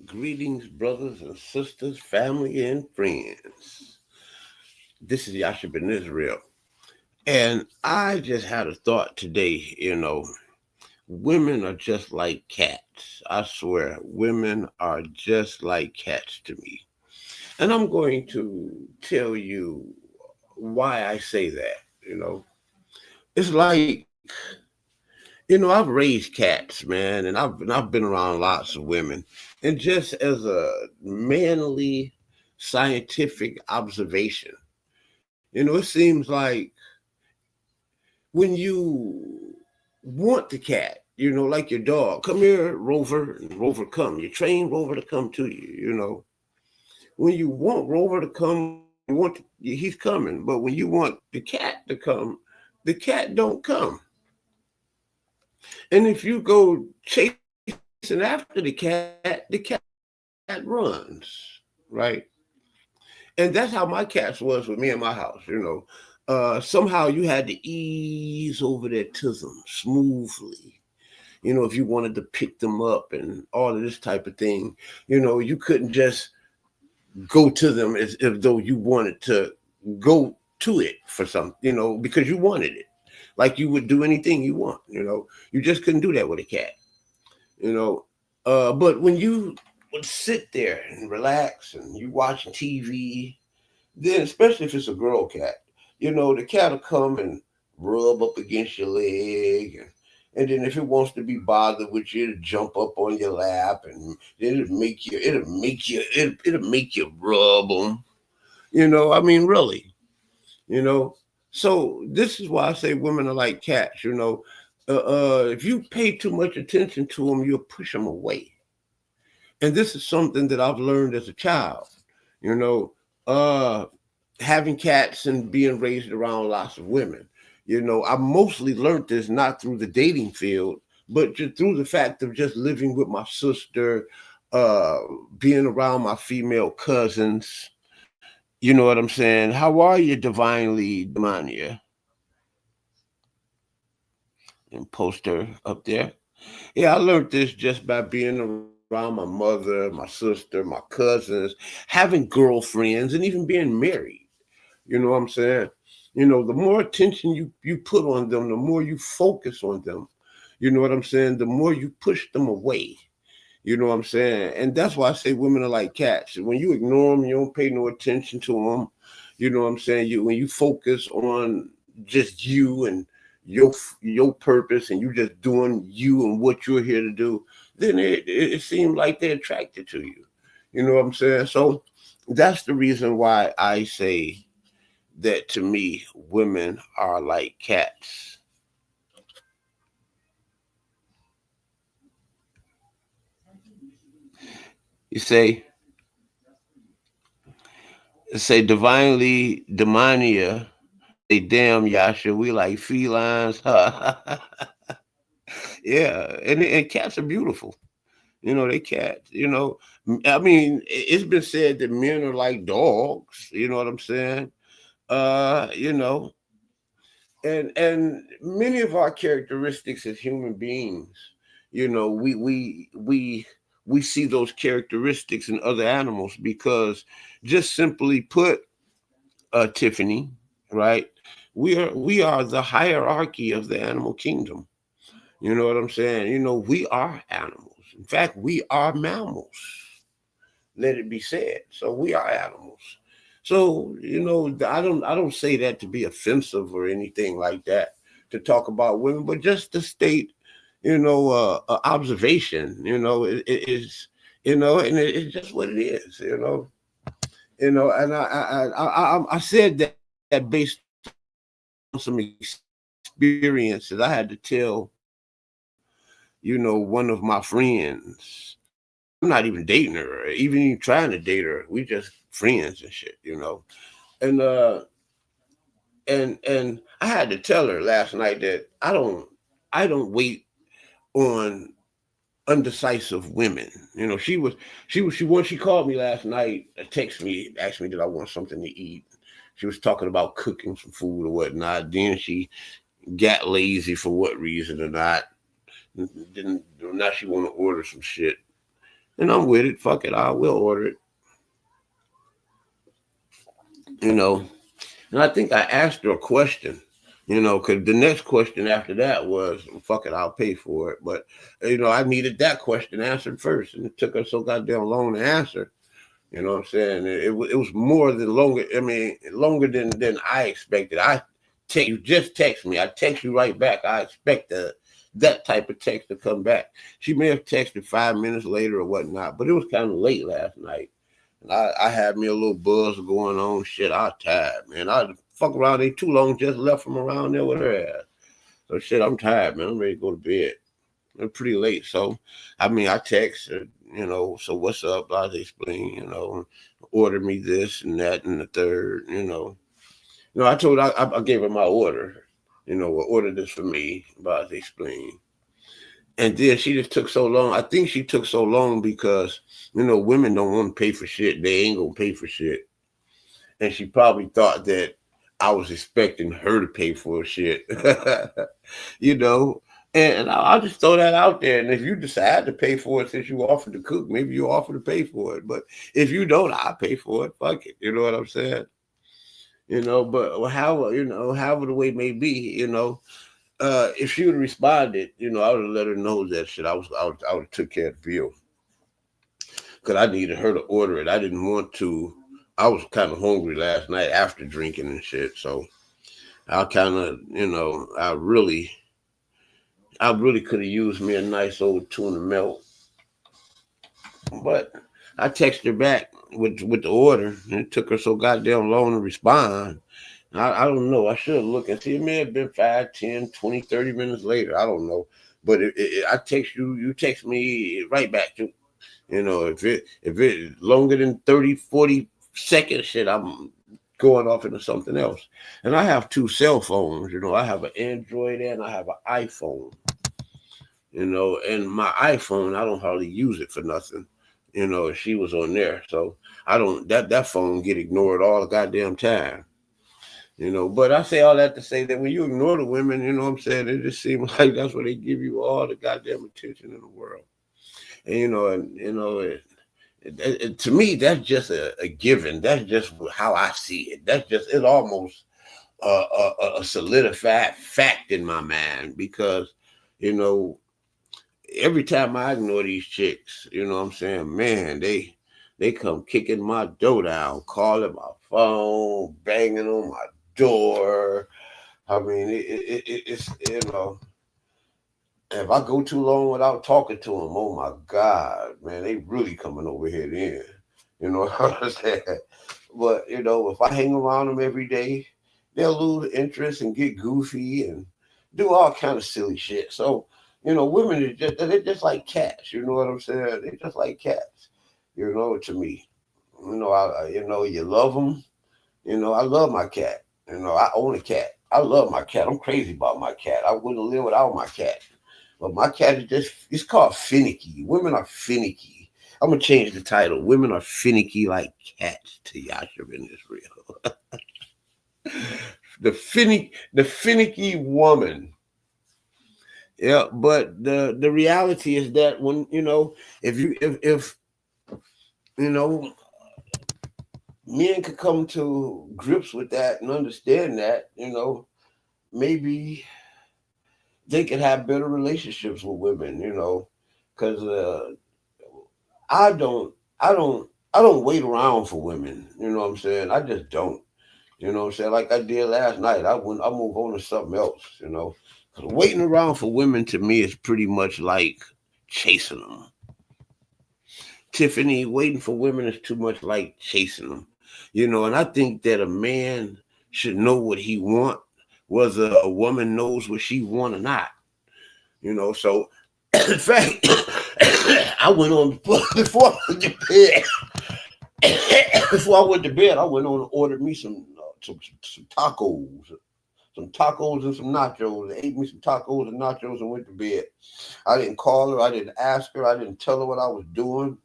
Greetings, brothers and sisters, family and friends. This is Yasha Ben Israel. And I just had a thought today, women are just like cats. I swear, women are just like cats to me. And I'm going to tell you why I say that. It's like, I've raised cats, man, and I've been around lots of women. And just as a manly scientific observation, it seems like when you want the cat, like your dog, come here, Rover, and Rover come. You train Rover to come to you. When you want Rover to come, he's coming. But when you want the cat to come, the cat don't come. And if you go chasing after the cat runs, right? And that's how my cats was with me in my house. Somehow you had to ease over there to them smoothly. If you wanted to pick them up and all of this type of thing, you couldn't just go to them as if though you wanted to go to it for something, because you wanted it. Like you would do anything you want. You just couldn't do that with a cat, you know. But when you would sit there and relax and you watching TV, then especially if it's a girl cat, the cat will come and rub up against your leg, and then if it wants to be bothered with you, it'll jump up on your lap, and it'll make you rub them. I mean, really, you know. So this is why I say women are like cats. If you pay too much attention to them, you'll push them away. And this is something that I've learned as a child. You know, uh, having cats and being raised around lots of women. I mostly learned this not through the dating field, but just through the fact of just living with my sister, uh, being around my female cousins. You know what I'm saying? How are you, divinely Demania? And poster up there. Yeah, I learned this just by being around my mother, my sister, my cousins, having girlfriends, and even being married. You know what I'm saying? The more attention you put on them, the more you focus on them. You know what I'm saying? The more you push them away. You know what I'm saying? And that's why I say women are like cats. When you ignore them, you don't pay no attention to them. You know what I'm saying? When you focus on just you and your purpose, and you just doing you and what you're here to do, then it seems like they're attracted to you. You know what I'm saying? So that's the reason why I say that to me, women are like cats. You say divinely demania. Say damn Yasha, we like felines. Yeah, and cats are beautiful. They cats. I mean, it's been said that men are like dogs. You know what I'm saying? Uh, you know, and many of our characteristics as human beings, we see those characteristics in other animals because, just simply put, Tiffany, right? We are the hierarchy of the animal kingdom. You know what I'm saying? We are animals. In fact, we are mammals. Let it be said. So we are animals. So I don't say that to be offensive or anything like that, to talk about women, but just to state, observation. It is, and it's just what it is. And I said that based on some experiences I had to tell, one of my friends. I'm not even dating her, or even trying to date her. We just friends and shit. And and I had to tell her last night that I don't wait on undecisive women. She called me last night, text me, asked me did I want something to eat. She was talking about cooking some food or whatnot. Then she got lazy for what reason or not. Didn't Now she want to order some shit. And I'm with it. Fuck it, I will order it. You know, and I think I asked her a question. Because the next question after that was, "Fuck it, I'll pay for it." But I needed that question answered first, and it took her so goddamn long to answer. You know what I'm saying? It was more than longer. I mean, longer than I expected. You just text me. I text you right back. I expect that type of text to come back. She may have texted 5 minutes later or whatnot, but it was kind of late last night. And I had me a little buzz going on. Shit, I was tired, man. I fuck around ain't too long. Just left from around there with her ass. So shit, I'm tired, man. I'm ready to go to bed. It's pretty late. So, I mean, I text her, so what's up? I explain, order me this and that and the third, I told her, I gave her my order, order this for me, about explain. And then she just took so long. I think she took so long because, women don't want to pay for shit. They ain't going to pay for shit. And she probably thought that I was expecting her to pay for shit, you know. And I'll just throw that out there. And if you decide to pay for it since you offered to cook, maybe you offer to pay for it. But if you don't, I'll pay for it. Fuck it. You know what I'm saying? But however the way may be, if she would have responded, I would have let her know that shit. I would have took care of the bill because I needed her to order it. I didn't want to. I was kind of hungry last night after drinking and shit, so I kind of, I really could have used me a nice old tuna melt, but I texted her back with the order, and it took her so goddamn long to respond. I don't know. I should have looked and see. It may have been 5, 10, 20, 30 minutes later. I don't know. But I text you, you text me right back. If it longer than 30, 40 seconds, shit, I'm going off into something else. And I have two cell phones. I have an Android and I have an iPhone. And my iPhone, I don't hardly use it for nothing. She was on there, so I don't. That phone get ignored all the goddamn time. But I say all that to say that when you ignore the women, what I'm saying, it just seems like that's where they give you all the goddamn attention in the world. And to me, that's just a given. That's just how I see it. It's almost a solidified fact in my mind because, you know, every time I ignore these chicks, what I'm saying, man, they come kicking my door down, calling my phone, banging on my door. I mean, it's if I go too long without talking to them, oh my God, man, they really coming over here then. You know what I'm saying? But if I hang around them every day, they'll lose interest and get goofy and do all kind of silly shit. So, women they're just like cats. You know what I'm saying? They're just like cats. To me, you love them. I love my cat. I own a cat. I love my cat. I'm crazy about my cat. I wouldn't live without my cat. But my cat is it's called finicky. Women are finicky. I'm gonna change the title. Women are finicky like cats to Yasha in Israel. The finicky woman. Yeah, but the reality is that when if you know men could come to grips with that and understand that, maybe they could have better relationships with women, because I don't, I don't, I don't wait around for women. You know what I'm saying? I just don't. You know what I'm saying? Like I did last night. I move on to something else. 'Cause waiting around for women to me is pretty much like chasing them. Tiffany, waiting for women is too much like chasing them. And I think that a man should know what he want, whether a woman knows what she want or not. So in fact, I went on before I went to bed. Before I went to bed, I went on and ordered me some tacos, and some nachos. I ate me some tacos and nachos and went to bed. I didn't call her. I didn't ask her. I didn't tell her what I was doing.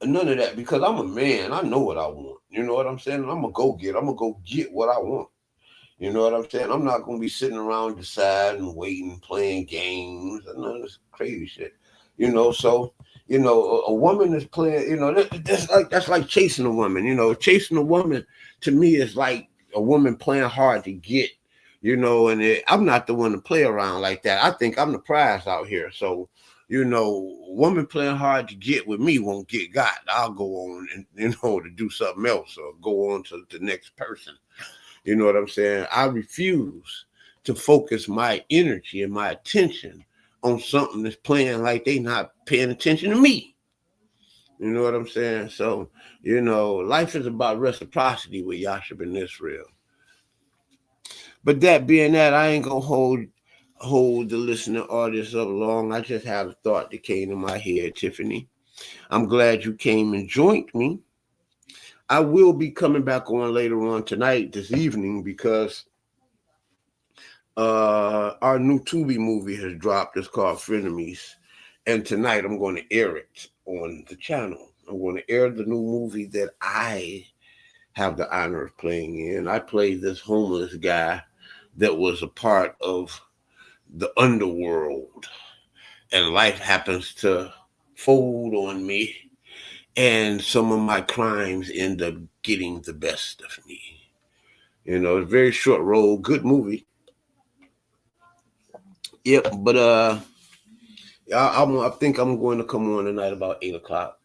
None of that because I'm a man. I know what I want. You know what I'm saying? And I'm gonna go get. I'm gonna go get what I want. You know what I'm saying? I'm not gonna be sitting around deciding, waiting, playing games, and none of this crazy shit. So a woman is playing. That's like chasing a woman. Chasing a woman to me is like a woman playing hard to get. I'm not the one to play around like that. I think I'm the prize out here. So, woman playing hard to get with me won't get got. I'll go on and to do something else or go on to the next person. You know what I'm saying? I refuse to focus my energy and my attention on something that's playing like they not paying attention to me. You know what I'm saying? So, life is about reciprocity with Yasha and Israel. But that being that, I ain't gonna hold the listening audience up long. I just had a thought that came to my head, Tiffany. I'm glad you came and joined me. I will be coming back on later on tonight, this evening, because our new Tubi movie has dropped. It's called Frenemies, and tonight I'm going to air it on the channel. I'm going to air the new movie that I have the honor of playing in. I played this homeless guy that was a part of the underworld, and life happens to fold on me, and some of my crimes end up getting the best of me. It's a very short role, good movie. Yep, but I think I'm going to come on tonight about 8 o'clock,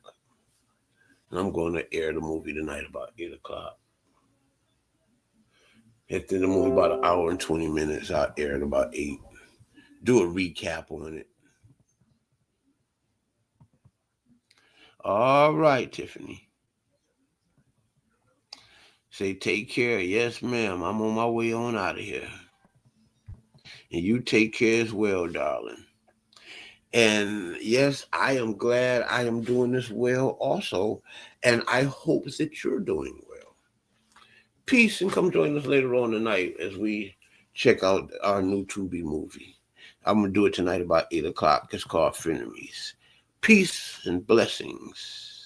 and I'm going to air the movie tonight about 8 o'clock. After the movie about an hour and 20 minutes, I'll air it about 8. Do a recap on it. All right, Tiffany. Say take care. Yes, ma'am. I'm on my way on out of here. And you take care as well, darling. And yes, I am glad I am doing this well also. And I hope that you're doing well. Peace, and come join us later on tonight as we check out our new Tubi movie. I'm going to do it tonight about 8 o'clock. It's called Frenemies. Peace and blessings.